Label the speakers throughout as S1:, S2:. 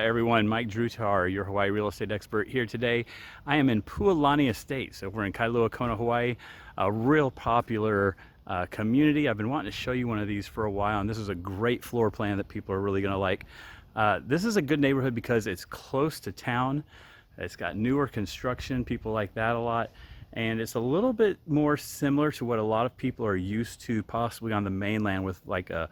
S1: Everyone, Mike Drutar, your Hawaii real estate expert here today. I am in Pualani Estates over in Kailua-Kona, Hawaii, a real popular community. I've been wanting to show you one of these for a while, and this is a great floor plan that people are really going to like. This is a good neighborhood because it's close to town. It's got newer construction, people like that a lot, and it's a little bit more similar to what a lot of people are used to possibly on the mainland, with like a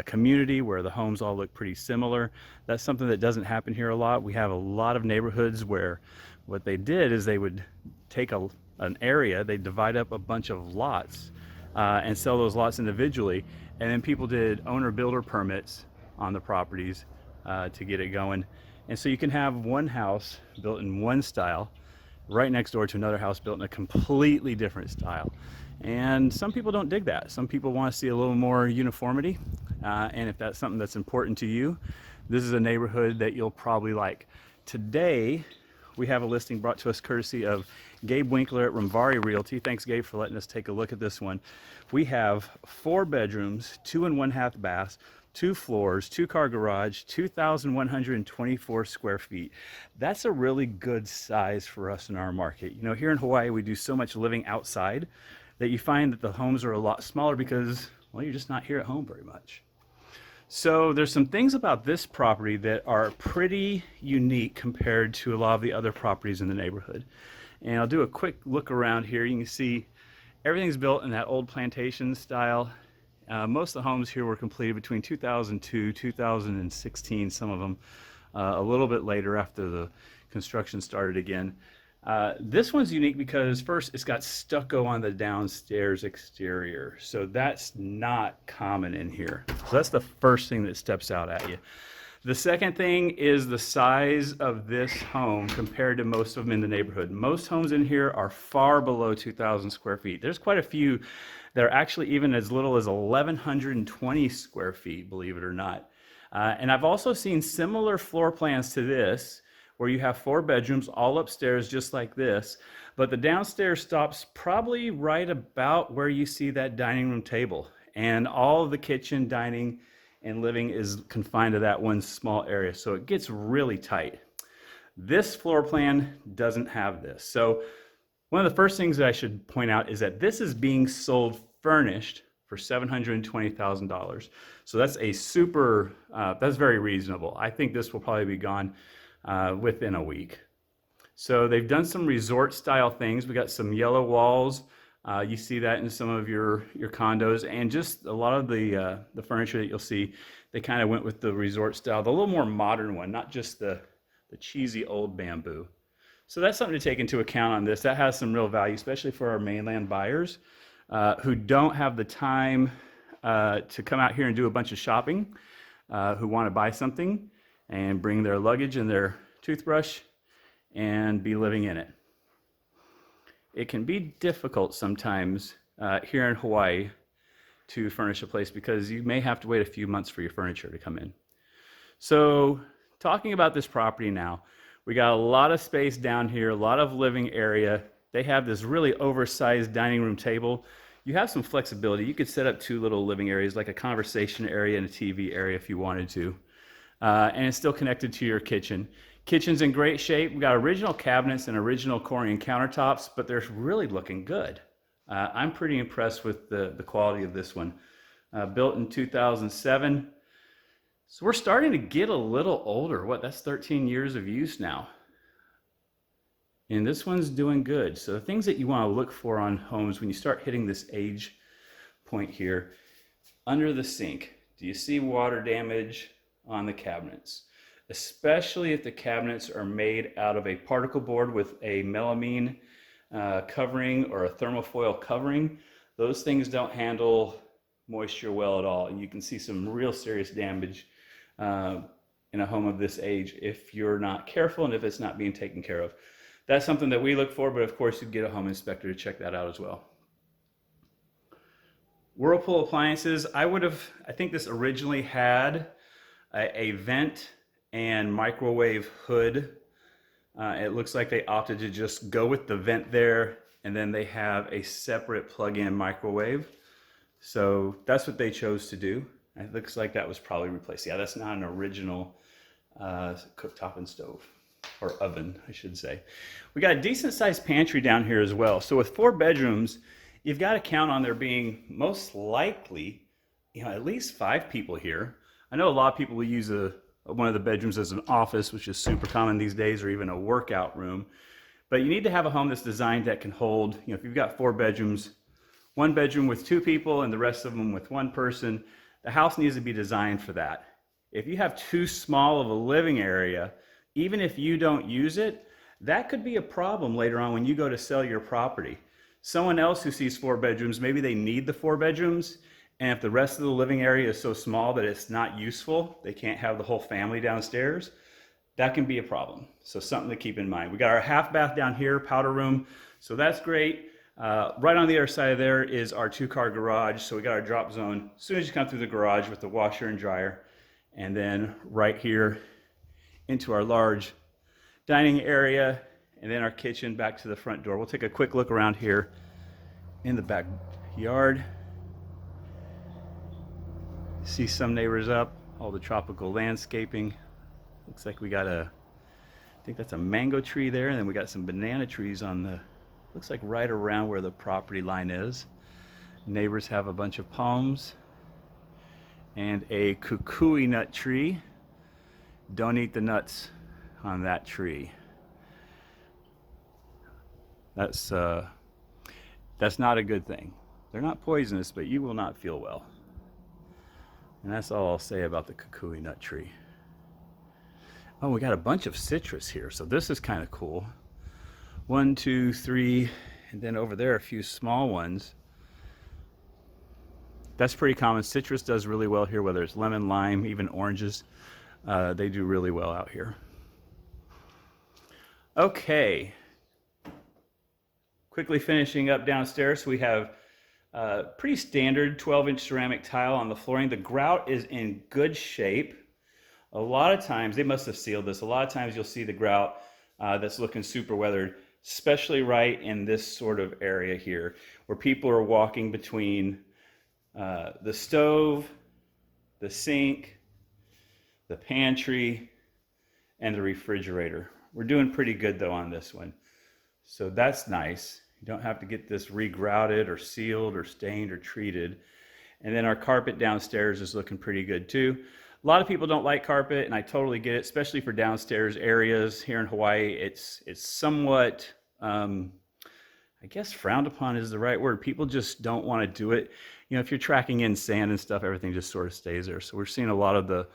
S1: community where the homes all look pretty similar. That's something that doesn't happen here a lot. We have a lot of neighborhoods where what they did is they would take an area, they divide up a bunch of lots and sell those lots individually, and then people did owner builder permits on the properties to get it going. And so you can have one house built in one style right next door to another house built in a completely different style. And some people don't dig that. Some people want to see a little more uniformity. And if that's something that's important to you, this is a neighborhood that you'll probably like. Today, we have a listing brought to us courtesy of Gabe Winkler at Romvari Realty. Thanks, Gabe, for letting us take a look at this one. We have 4 bedrooms, 2 1/2 baths, 2 floors, 2-car garage, 2,124 square feet. That's a really good size for us in our market. You know, here in Hawaii, we do so much living outside that you find that the homes are a lot smaller because, well, you're just not here at home very much. So there's some things about this property that are pretty unique compared to a lot of the other properties in the neighborhood. And I'll do a quick look around here. You can see everything's built in that old plantation style. Most of the homes here were completed between 2002, 2016, some of them a little bit later after the construction started again. This one's unique because first, it's got stucco on the downstairs exterior. So that's not common in here. So that's the first thing that steps out at you. The second thing is the size of this home compared to most of them in the neighborhood. Most homes in here are far below 2,000 square feet. There's quite a few that are actually even as little as 1,120 square feet, believe it or not. And I've also seen similar floor plans to this, where you have 4 bedrooms all upstairs just like this, but the downstairs stops probably right about where you see that dining room table, and all of the kitchen, dining, and living is confined to that one small area, so it gets really tight. This floor plan doesn't have this. So one of the first things that I should point out is that this is being sold furnished for $720,000. So that's a super, that's very reasonable. I think this will probably be gone within a week. So they've done some resort style things. We got some yellow walls. You see that in some of your condos, and just a lot of the furniture that you'll see, they kind of went with the resort style, the little more modern one, not just the cheesy old bamboo. So that's something to take into account on this. That has some real value, especially for our mainland buyers who don't have the time to come out here and do a bunch of shopping, who want to buy something and bring their luggage and their toothbrush and be living in it. It can be difficult sometimes here in Hawaii to furnish a place because you may have to wait a few months for your furniture to come in. So talking about this property now, we got a lot of space down here, a lot of living area. They have this really oversized dining room table. You have some flexibility. You could set up 2 little living areas, like a conversation area and a TV area if you wanted to. And it's still connected to your kitchen. Kitchen's in great shape. We've got original cabinets and original Corian countertops, but they're really looking good. I'm pretty impressed with the quality of this one. Built in 2007. So we're starting to get a little older. That's 13 years of use now. And this one's doing good. So the things that you want to look for on homes when you start hitting this age point here, under the sink, do you see water damage on the cabinets? Especially if the cabinets are made out of a particle board with a melamine covering or a thermofoil covering. Those things don't handle moisture well at all. And you can see some real serious damage in a home of this age if you're not careful and if it's not being taken care of. That's something that we look for, but of course you'd get a home inspector to check that out as well. Whirlpool Appliances, I think this originally had a vent and microwave hood. It looks like they opted to just go with the vent there, and then they have a separate plug-in microwave. So that's what they chose to do. It looks like that was probably replaced. Yeah, that's not an original cooktop and stove, or oven, I should say. We got a decent sized pantry down here as well. So with 4 bedrooms, you've got to count on there being most likely, at least 5 people here. I know a lot of people will use one of the bedrooms as an office, which is super common these days, or even a workout room. But you need to have a home that's designed that can hold, if you've got 4 bedrooms, 1 bedroom with 2 people and the rest of them with 1 person, the house needs to be designed for that. If you have too small of a living area, even if you don't use it, that could be a problem later on when you go to sell your property. Someone else who sees 4 bedrooms, maybe they need the 4 bedrooms, and if the rest of the living area is so small that it's not useful, they can't have the whole family downstairs, that can be a problem. So something to keep in mind. We got our half bath down here, powder room, so that's great. Right on the other side of there is our 2-car garage. So we got our drop zone as soon as you come through the garage with the washer and dryer. And then right here into our large dining area, and then our kitchen back to the front door. We'll take a quick look around here in the backyard. See some neighbors up, all the tropical landscaping. Looks like we got I think that's a mango tree there, and then we got some banana trees on the, looks like right around where the property line is. Neighbors have a bunch of palms and a kukui nut tree. Don't eat the nuts on that tree. That's not a good thing. They're not poisonous, but you will not feel well. And that's all I'll say about the kukui nut tree. Oh, we got a bunch of citrus here, so this is kind of cool. 1, 2, 3, and then over there a few small ones. That's pretty common. Citrus does really well here, whether it's lemon, lime, even oranges. They do really well out here. Okay. Quickly finishing up downstairs, we have pretty standard 12-inch ceramic tile on the flooring. The grout is in good shape. A lot of times, they must have sealed this, a lot of times you'll see the grout that's looking super weathered, especially right in this sort of area here, where people are walking between the stove, the sink, the pantry, and the refrigerator. We're doing pretty good though on this one. So that's nice. You don't have to get this regrouted or sealed or stained or treated. And then our carpet downstairs is looking pretty good too. A lot of people don't like carpet, and I totally get it, especially for downstairs areas here in Hawaii. It's somewhat, I guess frowned upon is the right word. People just don't want to do it. If you're tracking in sand and stuff, everything just sort of stays there. So we're seeing a lot of the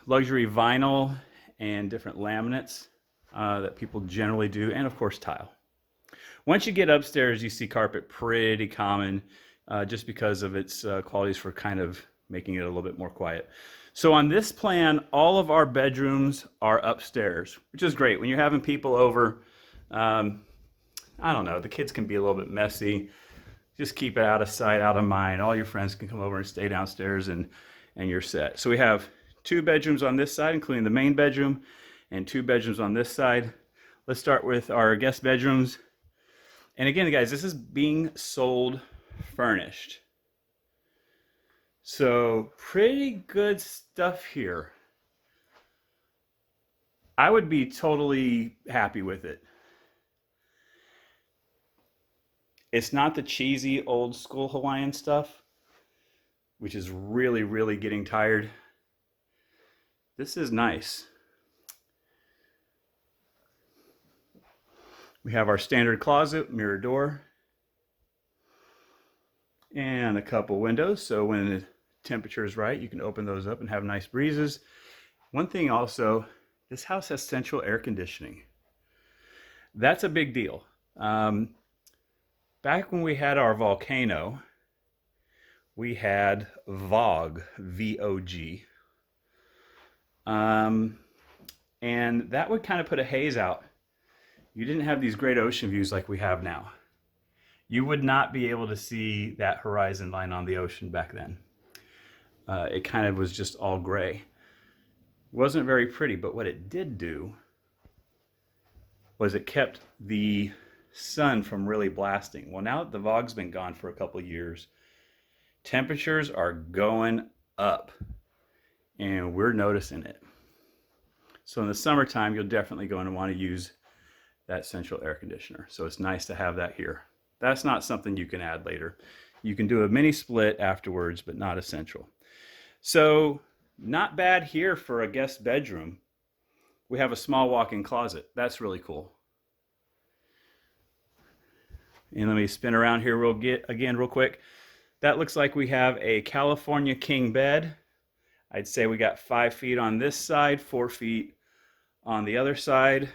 S1: luxury vinyl and different laminates that people generally do, and of course tile. Once you get upstairs, you see carpet pretty common just because of its qualities for kind of making it a little bit more quiet. So on this plan, all of our bedrooms are upstairs, which is great. When you're having people over, I don't know, the kids can be a little bit messy. Just keep it out of sight, out of mind. All your friends can come over and stay downstairs and you're set. So we have 2 bedrooms on this side, including the main bedroom, and 2 bedrooms on this side. Let's start with our guest bedrooms. And again, guys, this is being sold furnished. So pretty good stuff here. I would be totally happy with it. It's not the cheesy old school Hawaiian stuff, which is really, really getting tired. This is nice. We have our standard closet, mirror door, and a couple windows, so when the temperature is right, you can open those up and have nice breezes. One thing also, this house has central air conditioning. That's a big deal. Back when we had our volcano, we had VOG, V-O-G. And that would kind of put a haze out. You didn't have these great ocean views like we have now. You would not be able to see that horizon line on the ocean back then. It kind of was just all gray. It wasn't very pretty, but what it did do was it kept the sun from really blasting. Well, now that the VOG's been gone for a couple of years, temperatures are going up. and we're noticing it. So in the summertime, you'll definitely going to want to use that central air conditioner. So it's nice to have that here. That's not something you can add later. You can do a mini split afterwards, but not essential. So not bad here for a guest bedroom. We have a small walk-in closet. That's really cool. And let me spin around here real quick. That looks like we have a California king bed. I'd say we got 5 feet on this side, 4 feet on the other side,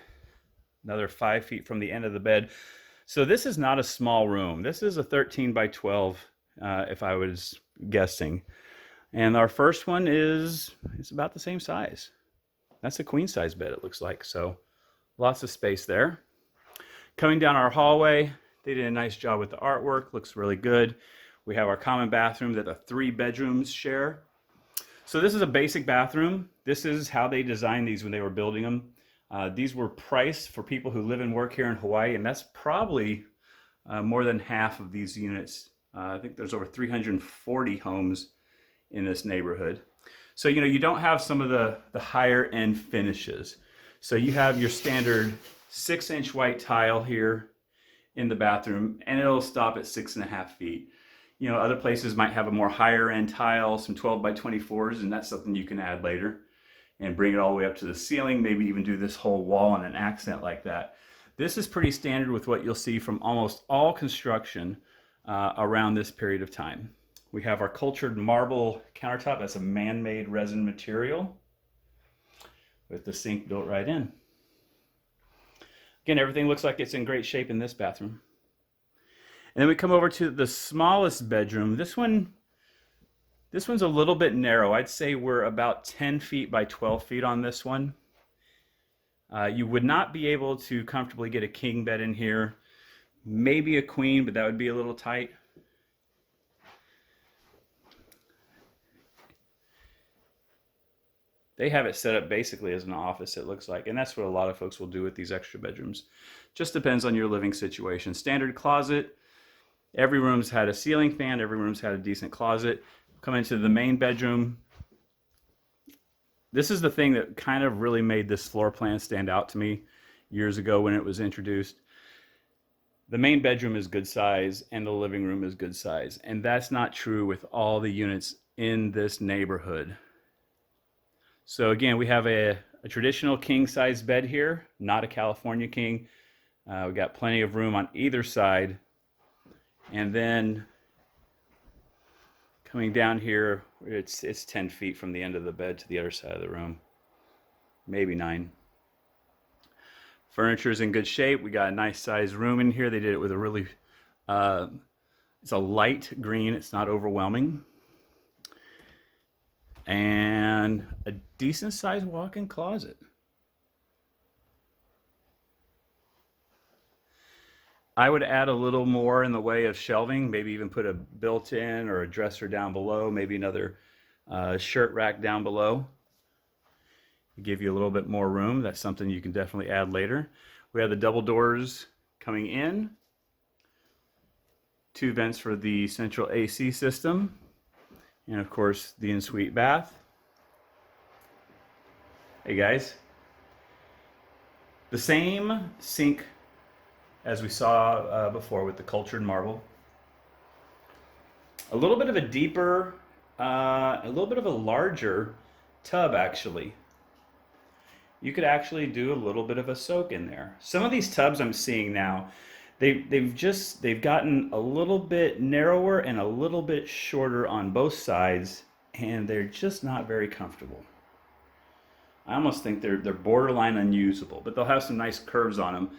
S1: another 5 feet from the end of the bed. So this is not a small room. This is a 13 by 12, if I was guessing. And our first one it's about the same size. That's a queen size bed, it looks like. So lots of space there. Coming down our hallway, they did a nice job with the artwork, looks really good. We have our common bathroom that the 3 bedrooms share. So this is a basic bathroom. This is how they designed these when they were building them. These were priced for people who live and work here in Hawaii, and that's probably more than half of these units. I think there's over 340 homes in this neighborhood. So, you know, you don't have some of the higher end finishes. So you have your standard 6-inch white tile here in the bathroom, and it'll stop at 6.5 feet. You know, other places might have a more higher end tile, some 12 by 24s, and that's something you can add later and bring it all the way up to the ceiling, maybe even do this whole wall on an accent like that. This is pretty standard with what you'll see from almost all construction around this period of time. We have our cultured marble countertop. That's a man-made resin material with the sink built right in. Again, everything looks like it's in great shape in this bathroom. And then we come over to the smallest bedroom. This one's a little bit narrow. I'd say we're about 10 feet by 12 feet on this one. You would not be able to comfortably get a king bed in here. Maybe a queen, but that would be a little tight. They have it set up basically as an office, it looks like, and that's what a lot of folks will do with these extra bedrooms. Just depends on your living situation. Standard closet. Every room's had a ceiling fan. Every room's had a decent closet. Come into the main bedroom. This is the thing that kind of really made this floor plan stand out to me years ago when it was introduced. The main bedroom is good size and the living room is good size. And that's not true with all the units in this neighborhood. So again, we have a traditional king size bed here, not a California king. We got plenty of room on either side. And then coming down here, it's 10 feet from the end of the bed to the other side of the room, maybe 9. Furniture's in good shape. We got a nice sized room in here. They did it with a really, it's a light green. It's not overwhelming. And a decent sized walk-in closet. I would add a little more in the way of shelving, maybe even put a built-in or a dresser down below, maybe another shirt rack down below. Give you a little bit more room. That's something you can definitely add later. We have the double doors coming in. 2 vents for the central AC system. And of course, the en-suite bath. Hey guys. The same sink as we saw before with the cultured marble. A little bit of a deeper, a little bit of a larger tub actually. You could actually do a little bit of a soak in there. Some of these tubs I'm seeing now, they've gotten a little bit narrower and a little bit shorter on both sides, and they're just not very comfortable. I almost think they're borderline unusable, but they'll have some nice curves on them.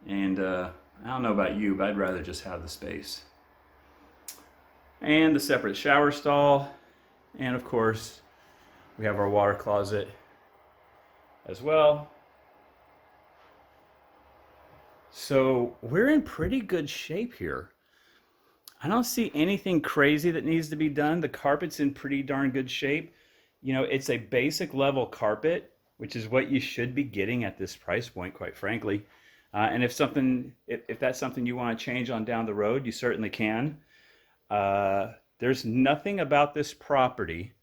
S1: And I don't know about you, but I'd rather just have the space. And the separate shower stall, and of course, we have our water closet as well. So we're in pretty good shape here. I don't see anything crazy that needs to be done. The carpet's in pretty darn good shape. You know, it's a basic level carpet, which is what you should be getting at this price point, quite frankly. And if that's something you want to change on down the road, you certainly can. There's nothing about this property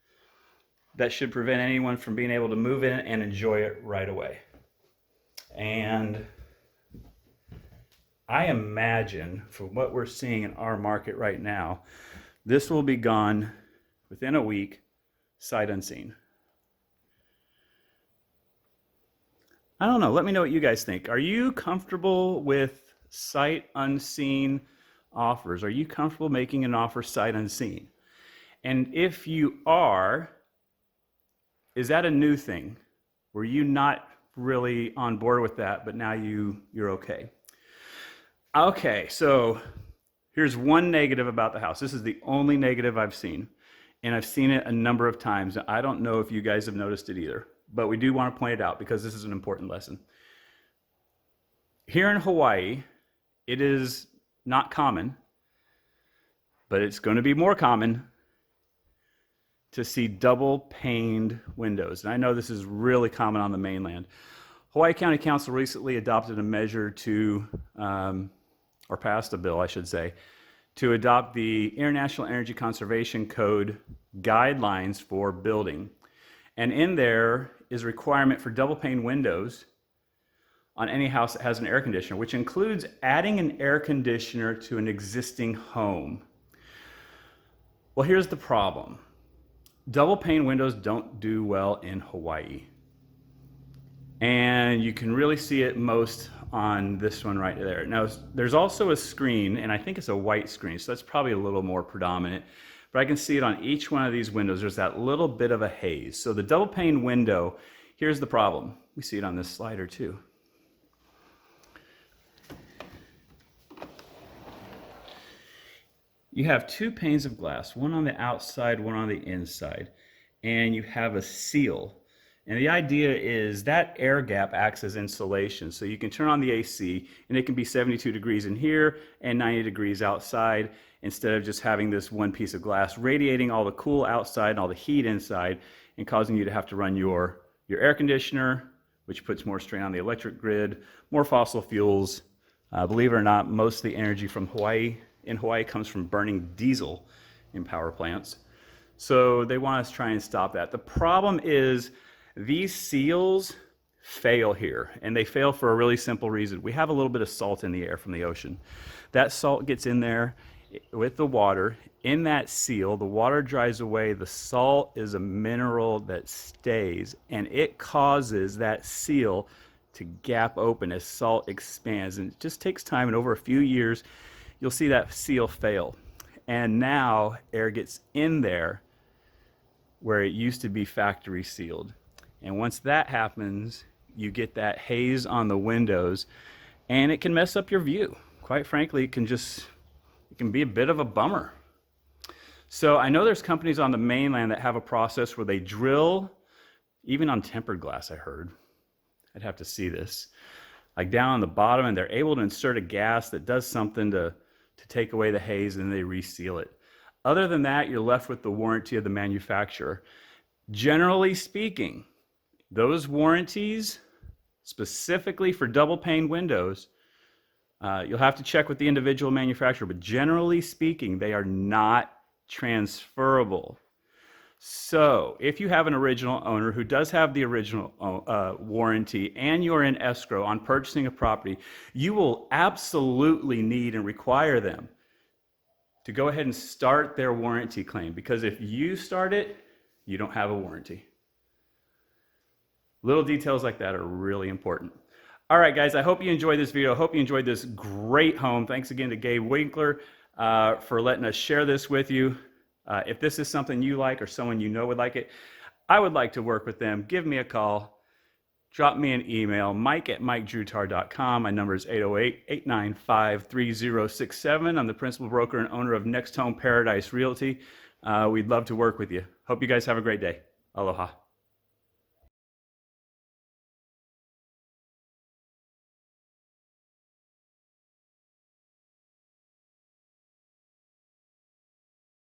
S1: that should prevent anyone from being able to move in and enjoy it right away. And I imagine, from what we're seeing in our market right now, this will be gone within a week, sight unseen. I don't know. Let me know what you guys think. Are you comfortable with sight unseen offers? Are you comfortable making an offer sight unseen? And if you are, is that a new thing? Were you not really on board with that, but now you're okay? Okay, so here's one negative about the house. This is the only negative I've seen, and I've seen it a number of times. I don't know if you guys have noticed it either, but we do want to point it out because this is an important lesson. Here in Hawaii, it is not common, but it's going to be more common to see double paned windows. And I know this is really common on the mainland. Hawaii County Council recently adopted a measure to, or passed a bill, I should say, to adopt the International Energy Conservation Code guidelines for building. And in there is a requirement for double pane windows on any house that has an air conditioner, which includes adding an air conditioner to an existing home. Well, here's the problem. Double pane windows don't do well in Hawaii. And you can really see it most on this one right there. Now, there's also a screen, and I think it's a white screen, so that's probably a little more predominant. But I can see it on each one of these windows. There's that little bit of a haze. So the double pane window, here's the problem. We see it on this slider too. You have two panes of glass, one on the outside, one on the inside, and you have a seal. And the idea is that air gap acts as insulation. So you can turn on the AC and it can be 72 degrees in here and 90 degrees outside, instead of just having this one piece of glass radiating all the cool outside and all the heat inside and causing you to have to run your air conditioner, which puts more strain on the electric grid, more fossil fuels. Believe it or not, most of the energy from in Hawaii comes from burning diesel in power plants. So they want us to try and stop that. The problem is these seals fail here, and they fail for a really simple reason. We have a little bit of salt in the air from the ocean. That salt gets in there with the water. In that seal, the water dries away. The salt is a mineral that stays, and it causes that seal to gap open as salt expands. And it just takes time, and over a few years, you'll see that seal fail. And now air gets in there where it used to be factory sealed. And once that happens, you get that haze on the windows, and it can mess up your view. Quite frankly, it can be a bit of a bummer. So I know there's companies on the mainland that have a process where they drill, even on tempered glass, I heard. I'd have to see this. Like down on the bottom, and they're able to insert a gas that does something to take away the haze, and they reseal it. Other than that, you're left with the warranty of the manufacturer. Generally speaking, those warranties, specifically for double pane windows, you'll have to check with the individual manufacturer, but generally speaking, they are not transferable. So if you have an original owner who does have the original warranty and you're in escrow on purchasing a property, you will absolutely need and require them to go ahead and start their warranty claim, because if you start it, you don't have a warranty. Little details like that are really important. All right, guys, I hope you enjoyed this video. I hope you enjoyed this great home. Thanks again to Gabe Winkler for letting us share this with you. If this is something you like or someone you know would like it, I would like to work with them. Give me a call. Drop me an email, mike@mikedrutar.com. My number is 808-895-3067. I'm the principal broker and owner of NextHome Paradise Realty. We'd love to work with you. Hope you guys have a great day. Aloha.